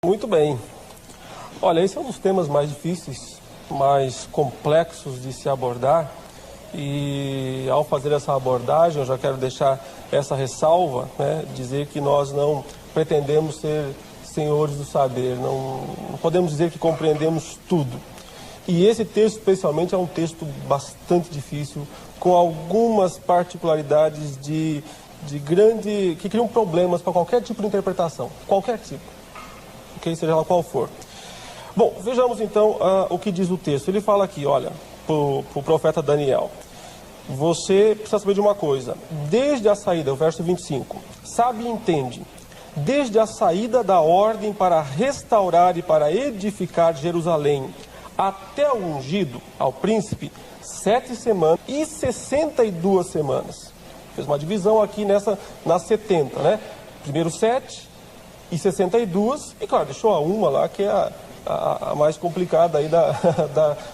Muito bem. Olha, esse é um dos temas mais difíceis, mais complexos de se abordar. E ao fazer essa abordagem, eu já quero deixar essa ressalva, né, dizer que nós não pretendemos ser senhores do saber, não podemos dizer que compreendemos tudo. E esse texto, especialmente, é um texto bastante difícil, com algumas particularidades que criam problemas para qualquer tipo de interpretação, qualquer tipo, okay? Seja lá qual for. Bom, vejamos então o que diz o texto. Ele fala aqui, olha, para o profeta Daniel: você precisa saber de uma coisa, desde a saída, o verso 25, sabe e entende, desde a saída da ordem para restaurar e para edificar Jerusalém, até o ungido, ao príncipe, 7 semanas e 62 semanas. Fez uma divisão aqui nas 70, né? Primeiro 7 e 62, e claro, deixou a uma lá, que é a mais complicada aí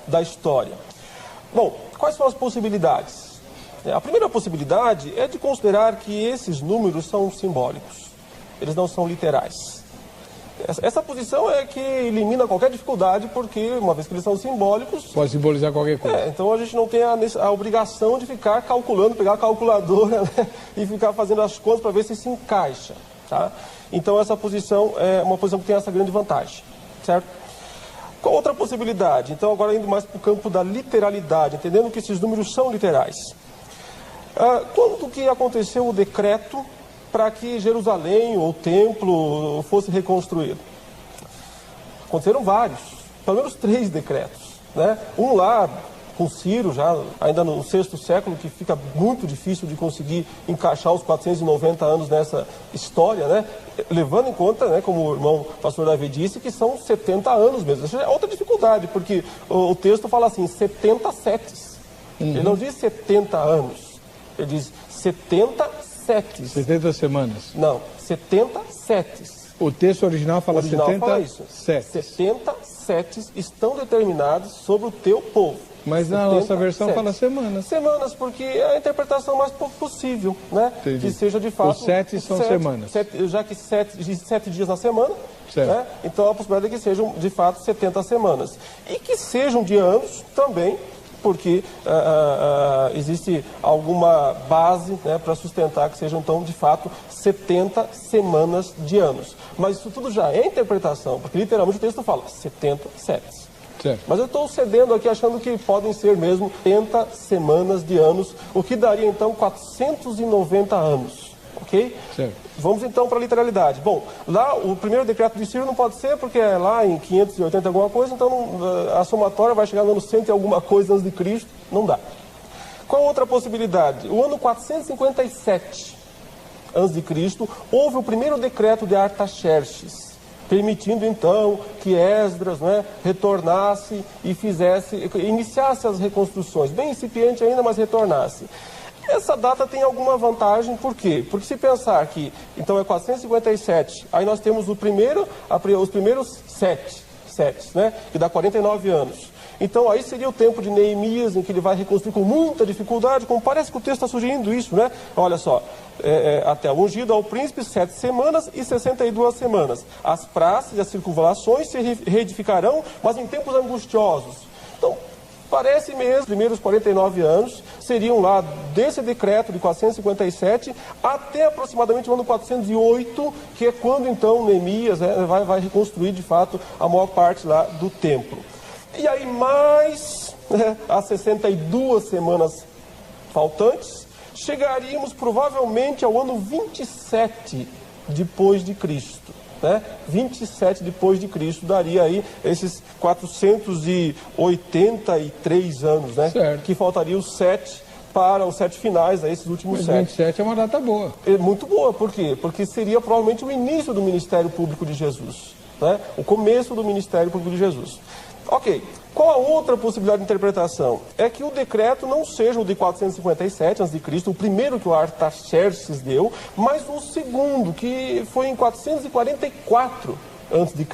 da história. Bom, quais são as possibilidades? A primeira possibilidade é de considerar que esses números são simbólicos, eles não são literais. Essa posição é que elimina qualquer dificuldade, porque uma vez que eles são simbólicos... Pode simbolizar qualquer coisa. Então a gente não tem a obrigação de ficar calculando, pegar a calculadora, né, e ficar fazendo as contas para ver se encaixa. Tá? Então essa posição é uma posição que tem essa grande vantagem, certo? Qual outra possibilidade? Então agora indo mais para o campo da literalidade, entendendo que esses números são literais. Quando que aconteceu o decreto para que Jerusalém, ou o templo, fosse reconstruído? Aconteceram vários, pelo menos 3 decretos, né? Um lá com Ciro, já ainda no 6º século, que fica muito difícil de conseguir encaixar os 490 anos nessa história, né? Levando em conta, né, como o irmão pastor Davi disse, que são 70 anos mesmo. Essa é outra dificuldade, porque o texto fala assim, 70 setes. Ele não diz 70 anos, ele diz 70 setes. 70 semanas. Não, 70 setes. O texto original fala 70 setes. 70 setes estão determinados sobre o teu povo. Mas na nossa versão fala semanas. Semanas, porque é a interpretação mais possível, né? Entendi. Que seja de fato... Os 7 são semanas. Já que 7 dias na semana, certo, né? Então a possibilidade é que sejam de fato 70 semanas. E que sejam de anos também, porque existe alguma base, né, para sustentar que sejam, então, de fato, 70 semanas de anos. Mas isso tudo já é interpretação, porque literalmente o texto fala 70 setes. Certo. Mas eu estou cedendo aqui, achando que podem ser mesmo 70 semanas de anos, o que daria, então, 490 anos. Ok? Certo. Vamos então para a literalidade. Bom, lá o primeiro decreto de Ciro não pode ser, porque é lá em 580 alguma coisa, então a somatória vai chegar no ano 100 e alguma coisa antes de Cristo, não dá. Qual outra possibilidade? O ano 457 antes de Cristo, houve o primeiro decreto de Artaxerxes, permitindo então que Esdras, né, retornasse e iniciasse as reconstruções, bem incipiente ainda, mas retornasse. Essa data tem alguma vantagem, por quê? Porque se pensar que, então é 457, aí nós temos os primeiros 7, né, que dá 49 anos. Então aí seria o tempo de Neemias, em que ele vai reconstruir com muita dificuldade, como parece que o texto está sugerindo isso, né? Olha só, até o ungido ao príncipe, 7 semanas e 62 semanas. As praças e as circunvalações se reedificarão, mas em tempos angustiosos. Então, parece mesmo, os primeiros 49 anos seriam lá desse decreto de 457 até aproximadamente o ano 408, que é quando então Neemias, né, vai reconstruir de fato a maior parte lá do templo. E aí mais, né, as 62 semanas faltantes, chegaríamos provavelmente ao ano 27 depois de Cristo. Né? 27 depois de Cristo daria aí esses 483 anos, né? Certo. Que faltariam os 7 para os 7 finais, esses últimos 7. 27 é uma data boa. É muito boa, por quê? Porque seria provavelmente o início do ministério público de Jesus, né? O começo do ministério público de Jesus. Ok, qual a outra possibilidade de interpretação? É que o decreto não seja o de 457 a.C., o primeiro que o Artaxerxes deu, mas o segundo, que foi em 444 a.C.,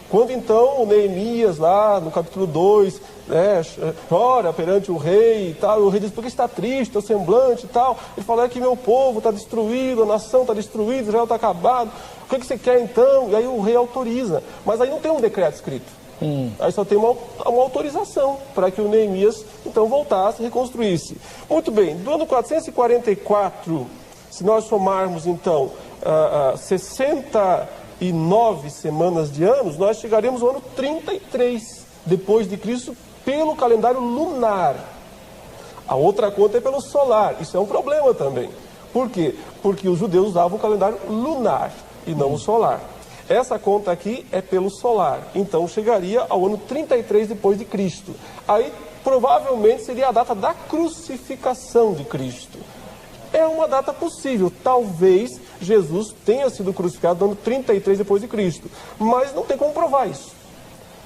Quando então Neemias, lá no capítulo 2, né, chora perante o rei e tal, e o rei diz: por que está triste, o semblante e tal? Ele fala: é que meu povo está destruído, a nação está destruída, Israel está acabado, o que você quer então? E aí o rei autoriza, mas aí não tem um decreto escrito, aí só tem uma autorização para que o Neemias então voltasse e reconstruísse. Muito bem, do ano 444, se nós somarmos então 69 semanas de anos, nós chegaremos ao ano 33 depois de Cristo pelo calendário lunar. A outra conta é pelo solar. Isso é um problema também. Por quê? Porque os judeus usavam o calendário lunar e não o solar. Essa conta aqui é pelo solar. Então chegaria ao ano 33 depois de Cristo. Aí provavelmente seria a data da crucificação de Cristo. É uma data possível. Talvez Jesus tenha sido crucificado no ano 33 depois de Cristo. Mas não tem como provar isso.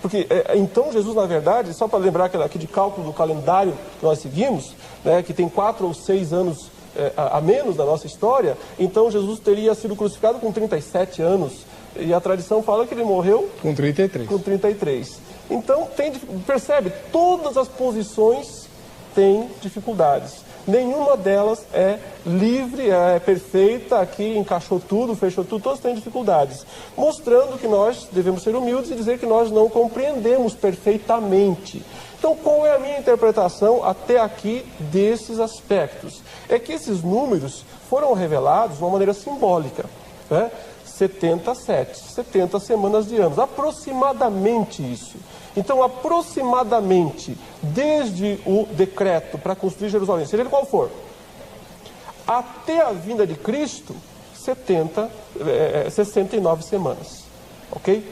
Porque, então, Jesus, na verdade, só para lembrar aqui de cálculo do calendário que nós seguimos, né, que tem 4 ou 6 anos a menos da nossa história, então Jesus teria sido crucificado com 37 anos. E a tradição fala que ele morreu com 33. Com 33. Então, percebe, todas as posições têm dificuldades. Nenhuma delas é livre, é perfeita, aqui encaixou tudo, fechou tudo, todas têm dificuldades. Mostrando que nós devemos ser humildes e dizer que nós não compreendemos perfeitamente. Então, qual é a minha interpretação até aqui desses aspectos? É que esses números foram revelados de uma maneira simbólica, né? 70 semanas de anos, aproximadamente isso. Então, aproximadamente, desde o decreto para construir Jerusalém, seja ele qual for, até a vinda de Cristo, 69 semanas. Ok?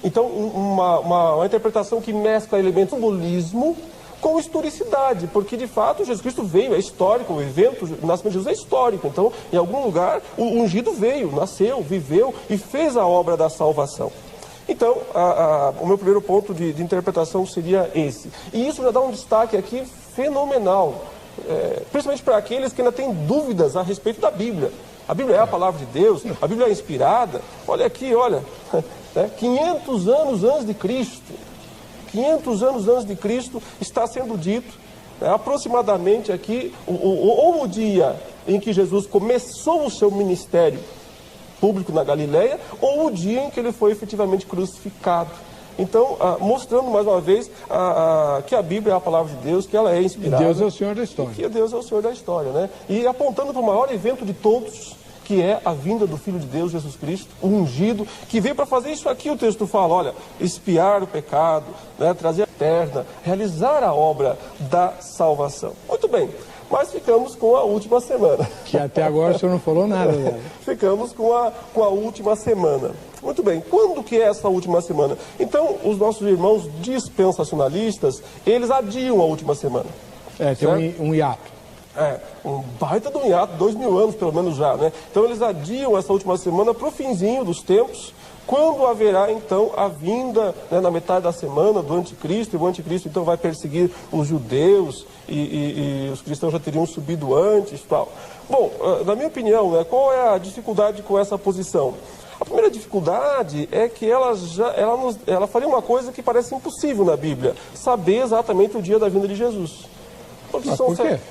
Então, uma interpretação que mescla elementos de simbolismo com historicidade, porque de fato Jesus Cristo veio, é histórico, o evento, o nascimento de Jesus é histórico. Então, em algum lugar, o ungido veio, nasceu, viveu e fez a obra da salvação. Então, o meu primeiro ponto de interpretação seria esse. E isso já dá um destaque aqui fenomenal, principalmente para aqueles que ainda têm dúvidas a respeito da Bíblia. A Bíblia é a palavra de Deus, a Bíblia é inspirada. Olha aqui, olha, 500 anos antes de Cristo, 500 anos antes de Cristo está sendo dito, aproximadamente aqui, ou o dia em que Jesus começou o seu ministério público na Galileia, ou o dia em que ele foi efetivamente crucificado. Então, mostrando mais uma vez que a Bíblia é a palavra de Deus, que ela é inspirada. Deus é o Senhor da história. Que Deus é o Senhor da história, né? E apontando para o maior evento de todos, que é a vinda do Filho de Deus, Jesus Cristo, o ungido, que veio para fazer isso aqui, o texto fala, olha, expiar o pecado, né, trazer a eterna, realizar a obra da salvação. Muito bem, mas ficamos com a última semana. Que até agora o senhor não falou nada dela. Ficamos com a última semana. Muito bem, quando que é essa última semana? Então, os nossos irmãos dispensacionalistas, eles adiam a última semana. Tem um hiato. Um baita de um hiato, 2000 anos pelo menos já, né? Então eles adiam essa última semana para o finzinho dos tempos, quando haverá então a vinda, né, na metade da semana do anticristo, e o anticristo então vai perseguir os judeus e os cristãos já teriam subido antes e tal. Bom, na minha opinião, né, qual é a dificuldade com essa posição? A primeira dificuldade é que ela faria uma coisa que parece impossível na Bíblia, saber exatamente o dia da vinda de Jesus. Porque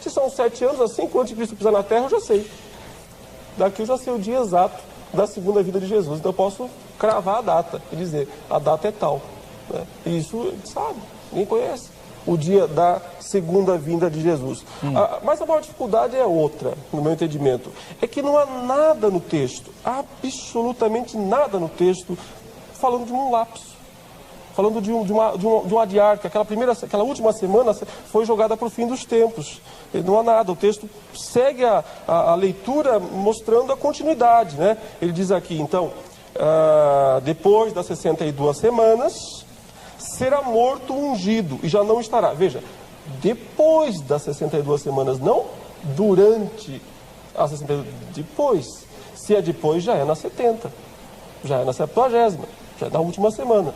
se são 7 anos, assim, quando o anticristo pisar na terra, eu já sei. Daqui eu já sei o dia exato da segunda vinda de Jesus. Então eu posso cravar a data e dizer, a data é tal. Né? E isso, sabe, ninguém conhece o dia da segunda vinda de Jesus. Mas a maior dificuldade é outra, no meu entendimento. É que não há nada no texto, absolutamente nada no texto, falando de um lapso. Falando de um adiar, que aquela última semana foi jogada para o fim dos tempos. Não há nada, o texto segue a leitura mostrando a continuidade, né? Ele diz aqui, então, depois das 62 semanas, será morto o ungido e já não estará. Veja, depois das 62 semanas, não durante as 62, depois. Se é depois, já é na 70, já é na 70ª, já é na última semana.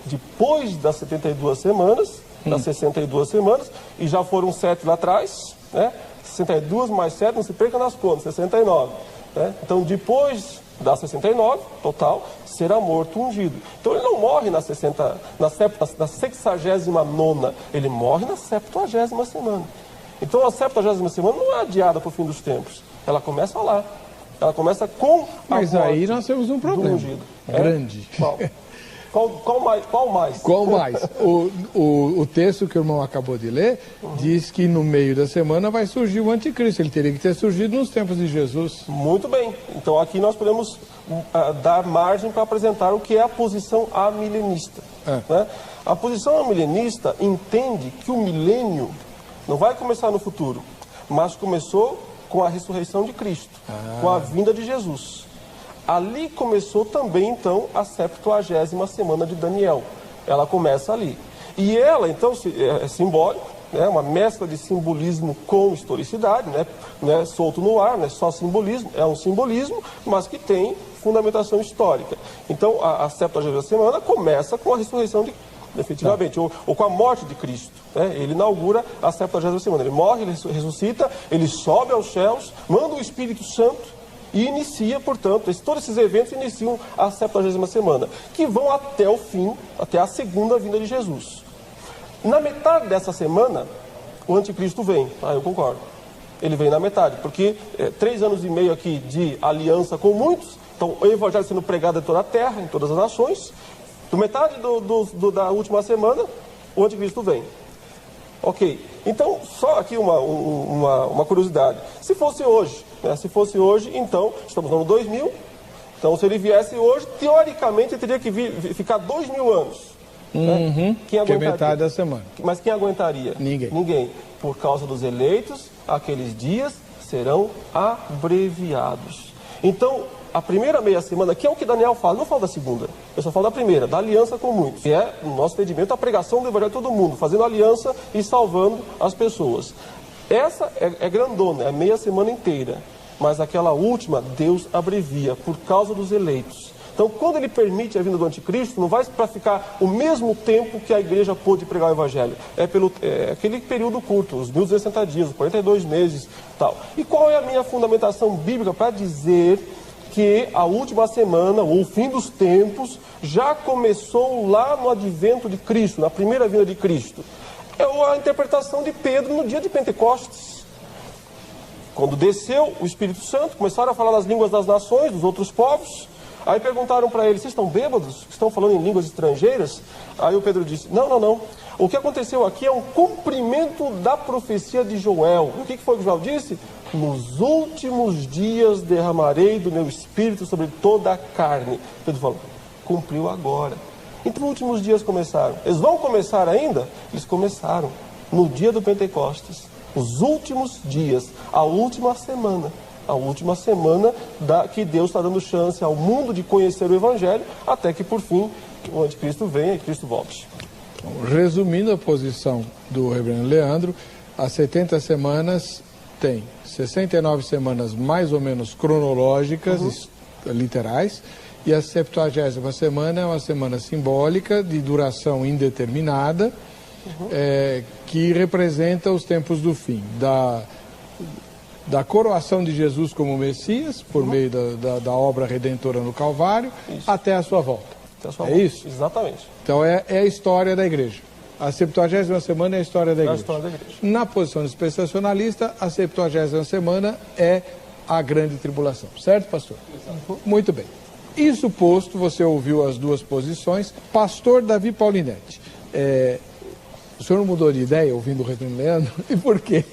Depois das 72 semanas, das 62 semanas, e já foram 7 lá atrás, né? 62 mais 7, não se perca nas contas, 69. Né? Então, depois dá 69, total, será morto ungido. Então ele não morre na 69ª, ele morre na 70ª semana. Então a 70ª semana não é adiada para o fim dos tempos, ela começa lá. Ela começa com a Mas morte aí nós temos um problema ungido. grande. Qual mais? Qual mais? O texto que o irmão acabou de ler diz que no meio da semana vai surgir o anticristo. Ele teria que ter surgido nos tempos de Jesus. Muito bem. Então aqui nós podemos dar margem para apresentar o que é a posição amilenista. Né? A posição amilenista entende que o milênio não vai começar no futuro, mas começou com a ressurreição de Cristo, com a vinda de Jesus. Ali começou também, então, a 70ª semana de Daniel. Ela começa ali. E ela, então, é simbólico, né? Uma mescla de simbolismo com historicidade, né? Não é solto no ar, não é só simbolismo, é um simbolismo, mas que tem fundamentação histórica. Então, a 70ª semana começa com a ressurreição de efetivamente, ou com a morte de Cristo. Né? Ele inaugura a 70ª semana. Ele morre, ele ressuscita, ele sobe aos céus, manda o Espírito Santo e inicia, portanto, todos esses eventos iniciam a 70ª semana, que vão até o fim, até a segunda vinda de Jesus. Na metade dessa semana, o anticristo vem. Eu concordo. Ele vem na metade, porque 3 anos e meio aqui de aliança com muitos, então o evangelho sendo pregado em toda a terra, em todas as nações. Do metade da última semana, o anticristo vem. Ok. Então, só aqui uma curiosidade. Se fosse hoje, né? Se fosse hoje, então, estamos no ano 2000. Então, se ele viesse hoje, teoricamente, ele teria que ficar 2000 anos. Né? Quem aguentaria? Que é metade da semana. Mas quem aguentaria? Ninguém. Ninguém. Por causa dos eleitos, aqueles dias serão abreviados. Então, a primeira meia semana, que é o que Daniel fala, não fala da segunda, eu só falo da primeira, da aliança com muitos, que é, no nosso entendimento, a pregação do evangelho a todo mundo, fazendo aliança e salvando as pessoas. Essa é grandona, é a meia semana inteira, mas aquela última, Deus abrevia, por causa dos eleitos. Então, quando ele permite a vinda do anticristo, não vai para ficar o mesmo tempo que a igreja pôde pregar o evangelho. É aquele período curto, os 1.260 dias, os 42 meses, tal. E qual é a minha fundamentação bíblica para dizer que a última semana, ou o fim dos tempos, já começou lá no advento de Cristo, na primeira vinda de Cristo? É a interpretação de Pedro no dia de Pentecostes. Quando desceu o Espírito Santo, começaram a falar nas línguas das nações, dos outros povos. Aí perguntaram para ele, vocês estão bêbados? Estão falando em línguas estrangeiras? Aí o Pedro disse, não. O que aconteceu aqui é um cumprimento da profecia de Joel. E o que foi que Joel disse? Nos últimos dias derramarei do meu espírito sobre toda a carne. Pedro falou, cumpriu agora. Então os últimos dias começaram. Eles vão começar ainda? Eles começaram no dia do Pentecostes. Os últimos dias, a última semana. A última semana que Deus está dando chance ao mundo de conhecer o Evangelho, até que por fim o anticristo venha e Cristo volte. Resumindo a posição do reverendo Leandro, as 70 semanas tem 69 semanas mais ou menos cronológicas, literais, e a 70ª semana é uma semana simbólica de duração indeterminada, que representa os tempos do fim, da coroação de Jesus como Messias, por meio da obra redentora no Calvário, até a sua volta. Isso? Exatamente. Então é a história da igreja. A 70ª semana é a história da igreja. Na posição dispensacionalista, a 70ª semana é a grande tribulação. Certo, pastor? Muito bem. Isso posto, você ouviu as duas posições. Pastor Davi Paulinetti, o senhor não mudou de ideia ouvindo o reverendo Leandro? E por quê?